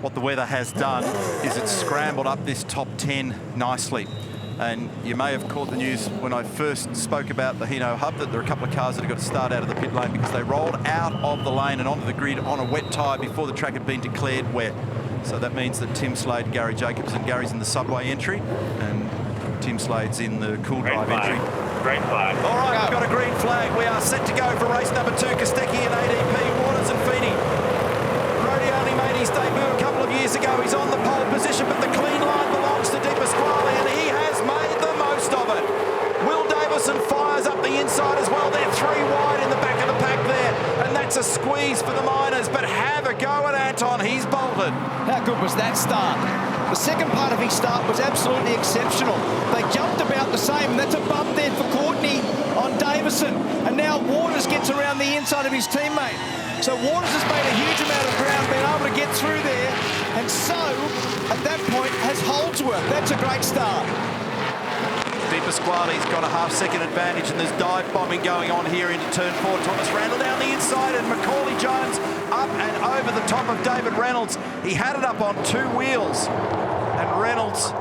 what the weather has done is it's scrambled up this top 10 nicely. And you may have caught the news when I first spoke about the Hino Hub that there are a couple of cars that have got to start out of the pit lane because they rolled out of the lane and onto the grid on a wet tyre before the track had been declared wet. So that means that Tim Slade, Gary Jacobson, Gary's in the subway entry and Tim Slade's in the cool drive entry. Green flag. All right, we've got a green flag. We are set to go for race number 2. Kostecki and ADP, Waters and Feeney. Brody only made his debut a couple of years ago. He's on the pole position, but the clean line belongs to Di Pasquale, and he has made the most of it. Will Davison fires up the inside as well. They're 3 wide in the back of the pack there, and that's a squeeze for the Miners, but have a go at Anton. He's bolted. How good was that start? The second part of his start was absolutely exceptional. They jumped about the same. That's a bump there for Courtney on Davison. And now Waters gets around the inside of his teammate. So Waters has made a huge amount of ground, being able to get through there. And so, at that point, has Holdsworth. That's a great start. Di Pasquale's got a half-second advantage, and there's dive bombing going on here into turn 4. Thomas Randall down the inside, and Macaulay Jones up and over the top of David Reynolds. He had it up on 2 wheels, and Reynolds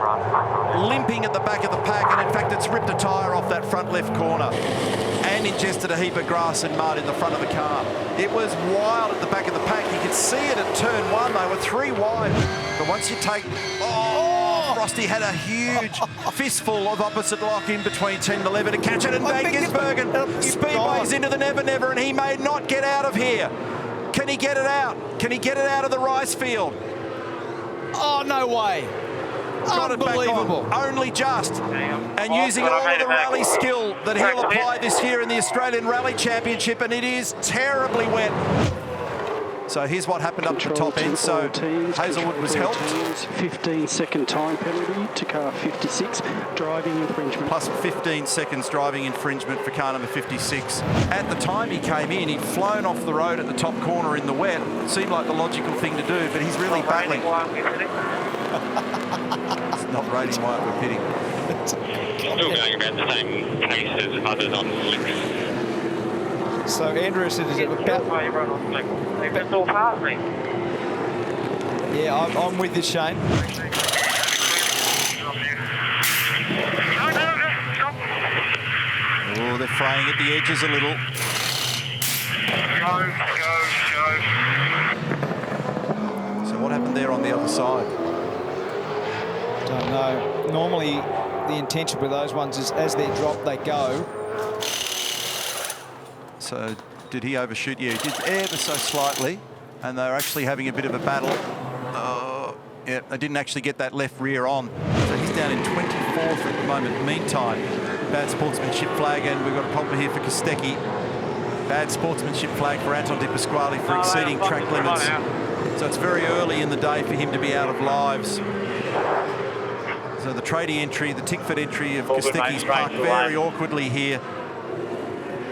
limping at the back of the pack, and in fact it's ripped a tyre off that front left corner and ingested a heap of grass and mud in the front of the car. It was wild at the back of the pack. You could see it at turn 1. They were 3 wide, but once you take... Frosty had a huge fistful of opposite lock in between 10 and 11 to catch it, and Van Gisbergen speedways into the Never Never, and he may not get out of here. Can he get it out? Can he get it out of the rice field? Oh, no way. Got it back on, only just. And using all of the rally skill that he'll apply this year in the Australian Rally Championship, and it is terribly wet. So here's what happened up the top end. So Hazelwood was helped. 15-second time penalty to car 56, driving infringement. Plus 15 seconds driving infringement for car number 56. At the time he came in, he'd flown off the road at the top corner in the wet. It seemed like the logical thing to do, but he's really battling. It's not raining while we're pitting. Still going about the same pace as others on slicks. So Andrew said, is it about... That's all past me. Yeah, I'm with you, Shane. Oh, they're fraying at the edges a little. So what happened there on the other side? Don't know. Normally, the intention with those ones is as they're dropped, they go. So did he overshoot? Yeah, he did ever so slightly, and they're actually having a bit of a battle. Yeah, they didn't actually get that left rear on. So he's down in 24th at the moment. Meantime, bad sportsmanship flag, and we've got a problem here for Kostecki. Bad sportsmanship flag for Anton Di Pasquale for exceeding track limits. So it's very early in the day for him to be out of lives. So the tradie entry, the Tickford entry of Kostecki's parked very awkwardly here,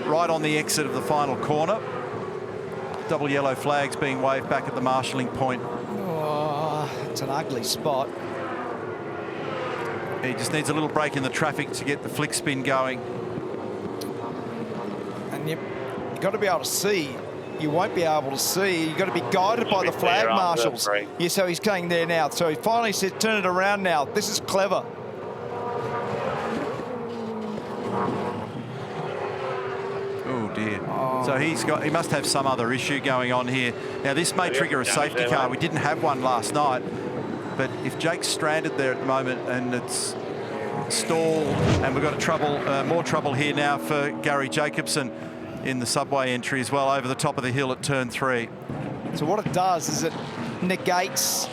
right on the exit of the final corner. Double yellow flags being waved back at the marshalling point. Oh, it's an ugly spot. He just needs a little break in the traffic to get the flick spin going. And you've got to be able to see. You won't be able to see. You've got to be guided by the flag marshals. Yeah, so he's going there now. So he finally said, turn it around now. This is clever. Oh dear. So he must have some other issue going on here. Now this may trigger a safety car. We didn't have one last night, but if Jake's stranded there at the moment and it's stalled, and we've got more trouble here now for Gary Jacobson in the subway entry as well, over the top of the hill at turn 3. So what it does is it negates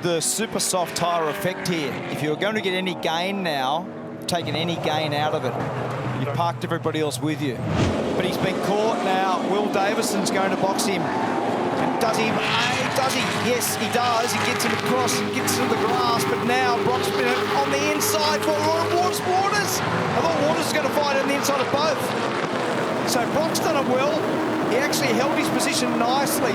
the super soft tyre effect here. If you're going to get any gain now, taking any gain out of it, you've parked everybody else with you. But he's been caught now. Will Davison's going to box him. And does he? Does he? Yes, he does. He gets him across, gets to the grass, but now Brock's been on the inside for Waters. I thought Waters was going to fight on the inside of both. So Brock's done it well. He actually held his position nicely.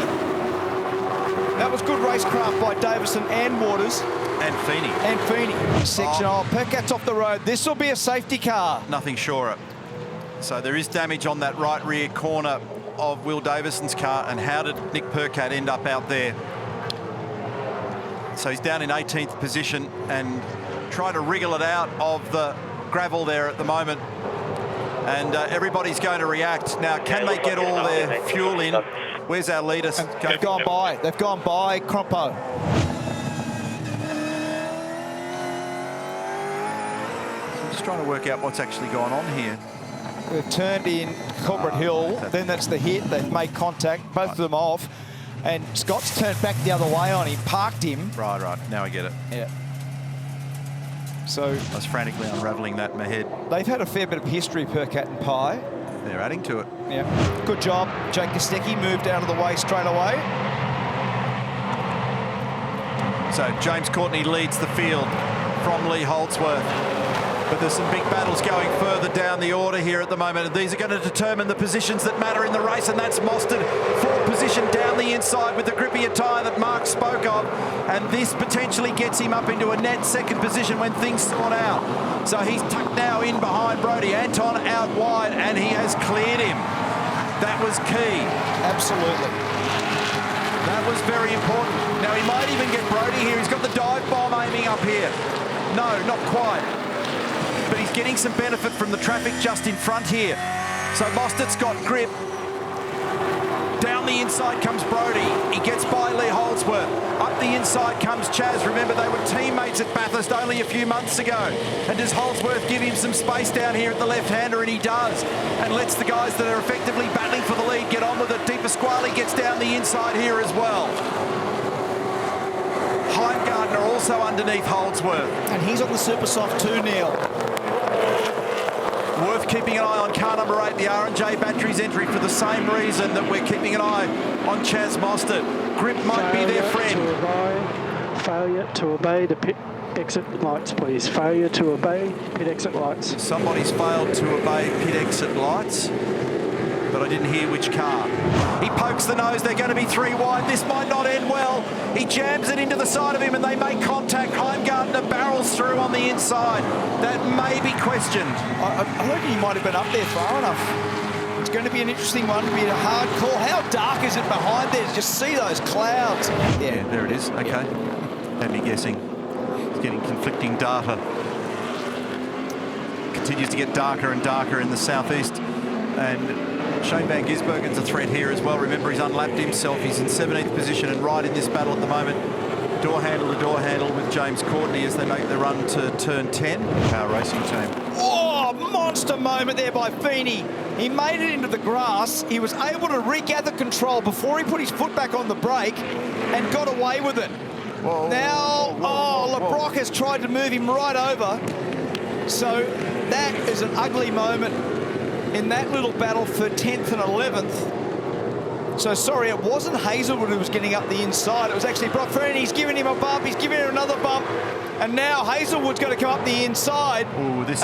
That was good racecraft by Davison and Waters. And Feeney. Section, Percat's off the road. This will be a safety car. Nothing surer. So there is damage on that right rear corner of Will Davison's car. And how did Nick Percat end up out there? So he's down in 18th position and trying to wriggle it out of the gravel there at the moment. And everybody's going to react. Now, can they get all their fuel in? Where's our leader? They've gone by. They've gone by Crompo. I'm just trying to work out what's actually going on here. They've turned in Culbert Hill. Then that's the hit. They've made contact. Both of them off. And Scott's turned back the other way on him, parked him. Right. Now I get it. Yeah. So I was frantically unravelling that in my head. They've had a fair bit of history, Percat and Pye. They're adding to it. Yeah. Good job. Jake Kostecki moved out of the way straight away. So James Courtney leads the field from Lee Holdsworth. But there's some big battles going further down the order here at the moment. And these are going to determine the positions that matter in the race. And that's Mostert, fourth position down the inside with the grippier tyre that Mark spoke of. And this potentially gets him up into a net second position when things sort out. So he's tucked now in behind Brody. Anton out wide, and he has cleared him. That was key. Absolutely. That was very important. Now, he might even get Brody here. He's got the dive bomb aiming up here. No, not quite. But he's getting some benefit from the traffic just in front here. So Mostert's got grip. Down the inside comes Brody. He gets by Lee Holdsworth. Up the inside comes Chaz. Remember, they were teammates at Bathurst only a few months ago. And does Holdsworth give him some space down here at the left-hander? And he does. And lets the guys that are effectively battling for the lead get on with it. Di Pasquale gets down the inside here as well. Heimgartner also underneath Holdsworth. And he's on the super soft too, Neil. Worth keeping an eye on car number 8, the R&J Batteries entry, for the same reason that we're keeping an eye on Chaz Mostert. Grip might be their friend. Failure to obey the pit exit lights, please. Failure to obey pit exit lights. Somebody's failed to obey pit exit lights, but I didn't hear which car. He pokes the nose. They're going to be 3 wide. This might not end well. He jams it into the side of him and they make contact. Heimgartner barrels through on the inside. That may be questioned. I reckon he might have been up there far enough. It's going to be an interesting one. It'll be a hard call. How dark is it behind there? Just see those clouds. Yeah, there it is. Okay. Had me guessing. It's getting conflicting data. Continues to get darker and darker in the southeast. And Shane Van Gisbergen's a threat here as well. Remember, he's unlapped himself. He's in 17th position and right in this battle at the moment. Door handle to door handle with James Courtney as they make the run to turn 10. Power racing team. Oh, monster moment there by Feeney. He made it into the grass. He was able to regather control before he put his foot back on the brake and got away with it. Whoa, now, whoa. LeBrock has tried to move him right over. So that is an ugly moment in that little battle for 10th and 11th. So sorry, it wasn't Hazelwood who was getting up the inside. It was actually Brock Fernie. He's giving him a bump. He's giving him another bump. And now Hazelwood's going to come up the inside. Ooh, this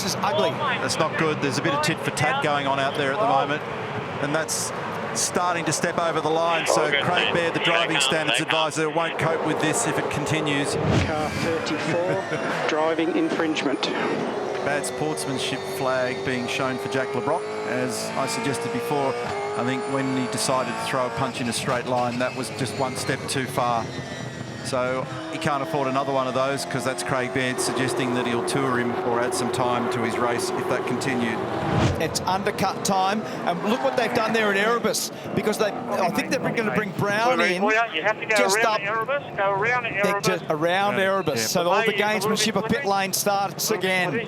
is ugly. That's not good. There's a bit of tit for tat going on out there at the moment. And that's starting to step over the line. So Craig Baird, the driving standards advisor, won't cope with this if it continues. Car 34, driving infringement. Bad sportsmanship flag being shown for Jack LeBrock. As I suggested before, I think when he decided to throw a punch in a straight line, that was just one step too far. So he can't afford another one of those, because that's Craig Baird suggesting that he'll tour him or add some time to his race if that continued. It's undercut time, and look what they've done there at Erebus, because I think they're going to bring Brown in. You have to go just around up, Erebus, go around Erebus. Just around Erebus, yeah. so all the gamesmanship of pit lane starts again.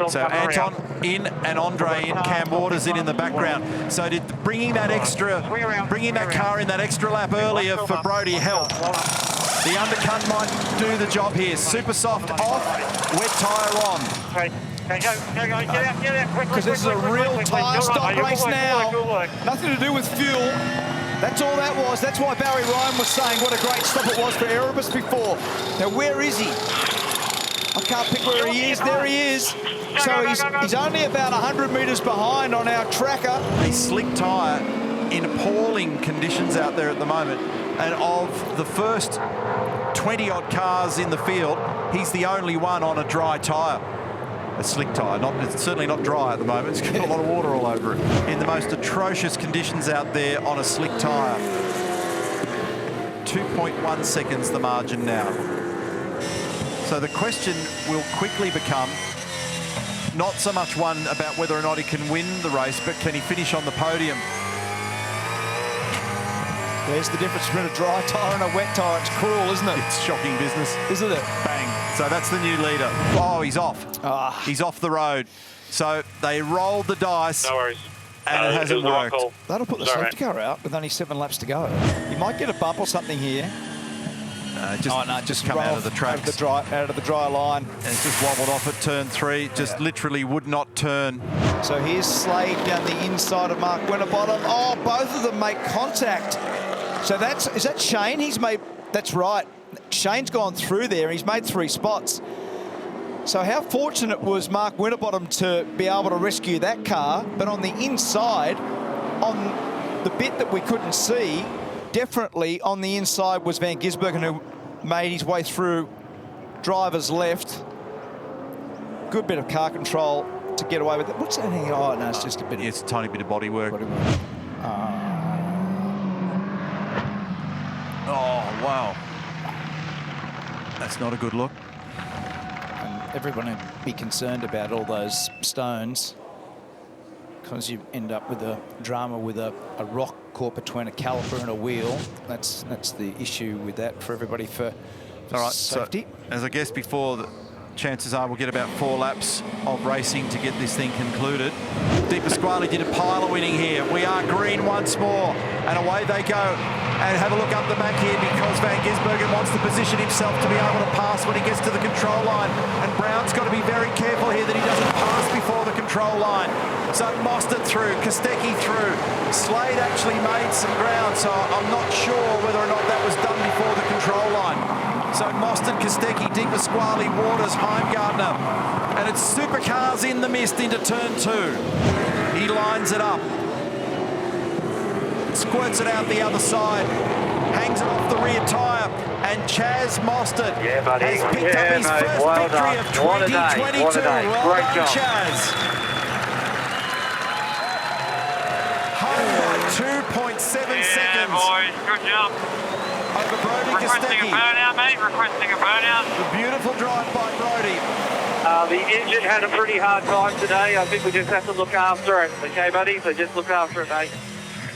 So Anton in and Andre in, Cam Waters in the background. So did bringing that car in that extra lap earlier for Brody help? The undercut might do the job here. Super soft off, wet tyre on. Get out, quick. Because this is a real tyre stop race now. Nothing to do with fuel. That's all that was. That's why Barry Ryan was saying what a great stop it was for Erebus before. Now, where is he? I can't pick where he is. There he is. So he's only about 100 metres behind on our tracker. A slick tyre in appalling conditions out there at the moment. And of the first 20-odd cars in the field, he's the only one on a dry tyre. A slick tyre. It's certainly not dry at the moment. It's got a lot of water all over it. In the most atrocious conditions out there on a slick tyre. 2.1 seconds the margin now. So the question will quickly become not so much one about whether or not he can win the race, but can he finish on the podium? There's the difference between a dry tyre and a wet tyre. It's cruel, isn't it? It's shocking business. Isn't it? Bang. So that's the new leader. Oh, he's off. He's off the road. So they rolled the dice. No worries. And it hasn't worked. That'll put the safety car out with only 7 laps to go. You might get a bump or something here. Just come out of the tracks. Out of the dry line. And it's just wobbled off at turn 3. Just literally would not turn. So here's Slade down the inside of Mark Winterbottom. Oh, both of them make contact. So is that Shane? He's made, that's right. Shane's gone through there. He's made 3 spots. So how fortunate was Mark Winterbottom to be able to rescue that car, but on the inside, on the bit that we couldn't see, definitely on the inside was Van Gisbergen, who made his way through driver's left. Good bit of car control to get away with it. What's that here? Oh, no, it's just a bit. It's a tiny bit of body work. Oh, wow. That's not a good look. And everyone would be concerned about all those stones, because you end up with a drama with a rock caught between a caliper and a wheel. That's the issue with that for everybody for all right, safety. So, as I guessed before, the chances are we'll get about 4 laps of racing to get this thing concluded. Di Pasquale did a pile of winning here. We are green once more, and away they go. And have a look up the back here, because Van Gisbergen wants to position himself to be able to pass when he gets to the control line. And Brown's got to be very careful here that he doesn't pass before the control line. So Mostert through, Kostecki through. Slade actually made some ground, so I'm not sure whether or not that was done before the control line. So Mostert, Kostecki, Di Pasquale, Waters, Heimgartner. And it's Supercars in the mist into turn 2. He lines it up. Squirts it out the other side, hangs it off the rear tyre, and Chaz Mostert has picked up his first victory of 2022. Well done, Chaz. Home by 2.7 seconds. Boys, good job. Over Brody Requesting Kostecki. a burnout, mate. Requesting a burnout. The beautiful drive by Brody. The engine had a pretty hard time today. I think we just have to look after it. Okay, buddy? So just look after it, mate.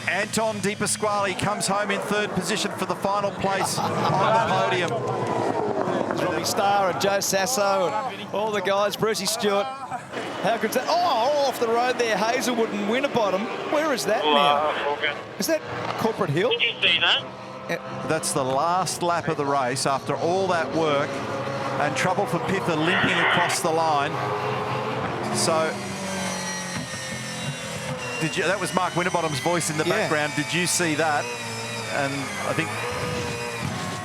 Anton Di Pasquale comes home in 3rd position for the final place on the podium. Robbie Starr and Joe Sasso and all the guys, Brucey Stewart. How good is that? Oh, off the road there, Hazelwood and Winterbottom. Where is that now? Is that Corporate Hill? Did you see that? That's the last lap of the race after all that work, and trouble for Pither limping across the line. So that was Mark Winterbottom's voice in the background. Did you see that? And I think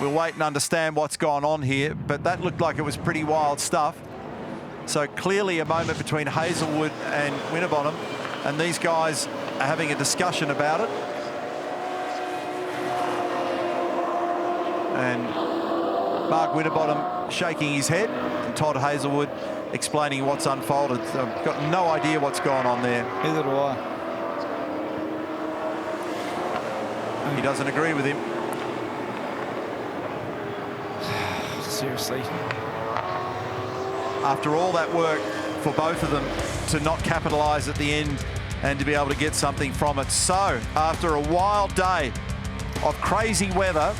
we'll wait and understand what's gone on here, but that looked like it was pretty wild stuff. So clearly a moment between Hazelwood and Winterbottom, and these guys are having a discussion about it. And Mark Winterbottom shaking his head, and Todd Hazelwood explaining what's unfolded. So I've got no idea what's going on there. Neither do I. He doesn't agree with him. Seriously. After all that work for both of them to not capitalise at the end and to be able to get something from it. So, after a wild day of crazy weather,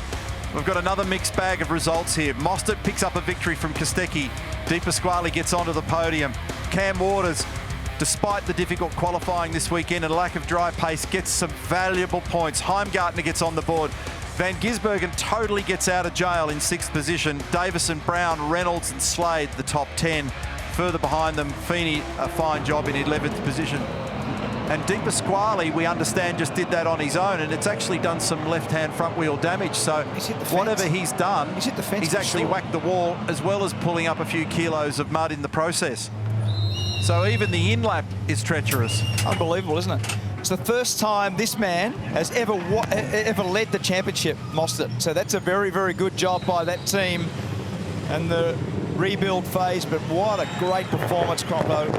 we've got another mixed bag of results here. Mostert picks up a victory from Kostecki. Di Pasquale gets onto the podium. Cam Waters, despite the difficult qualifying this weekend and lack of dry pace, gets some valuable points. Heimgartner gets on the board. Van Gisbergen totally gets out of jail in 6th position. Davison, Brown, Reynolds and Slade, the top 10. Further behind them, Feeney, a fine job in 11th position. And Di Pasquale, we understand, just did that on his own, and it's actually done some left-hand front wheel damage. So whatever he's done, he's actually whacked the wall, as well as pulling up a few kilos of mud in the process. So even the in-lap is treacherous. Unbelievable, isn't it? It's the first time this man has ever led the championship, Mostert. So that's a very, very good job by that team and the rebuild phase. But what a great performance, Crompo.